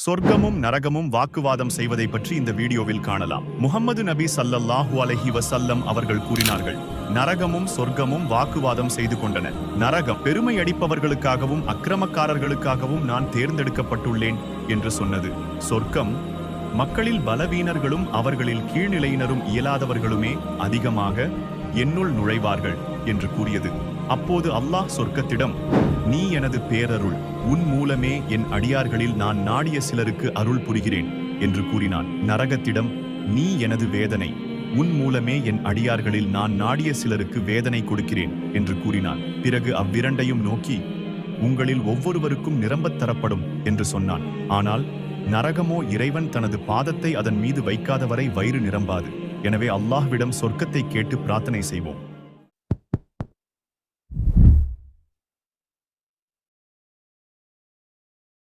சொர்க்கமும் நரகமும் வாக்குவாதம் செய்வதை பற்றி இந்த வீடியோவில் காணலாம். முஹம்மது நபி ஸல்லல்லாஹு அலைஹி வஸல்லம் அவர்கள் கூறினார்கள், நரகமும் சொர்க்கமும் வாக்குவாதம் செய்து கொண்டன. நரகம் பெருமை அடிப்பவர்களுக்காகவும் அக்கிரமக்காரர்களுக்காகவும் நான் தேர்ந்தெடுக்கப்பட்டுள்ளேன் என்று சொன்னது. சொர்க்கம் மக்களில் பலவீனர்களும் அவர்களில் கீழ்நிலையினரும் இயலாதவர்களுமே அதிகமாக என்னுள் நுழைவார்கள் என்று கூறியது. அப்போது அல்லாஹ் சொர்க்கத்திடம், நீ எனது பேரருள், உன் மூலமே என் அடியார்களில் நான் நாடிய சிலருக்கு அருள் புரிகிறேன் என்று கூறினான். நரகத்திடம், நீ எனது வேதனை, உன் மூலமே என் அடியார்களில் நான் நாடிய சிலருக்கு வேதனை கொடுக்கிறேன் என்று கூறினான். பிறகு அவ்விரண்டையும் நோக்கி, உங்களில் ஒவ்வொருவருக்கும் நிரம்பத் தரப்படும் என்று சொன்னான். ஆனால் நரகமோ இறைவன் தனது பாதத்தை அதன் மீது வைக்காதவரை வயிறு நிரம்பாது. எனவே அல்லாஹ்விடம் சொர்க்கத்தை கேட்டு பிரார்த்தனை செய்வோம்.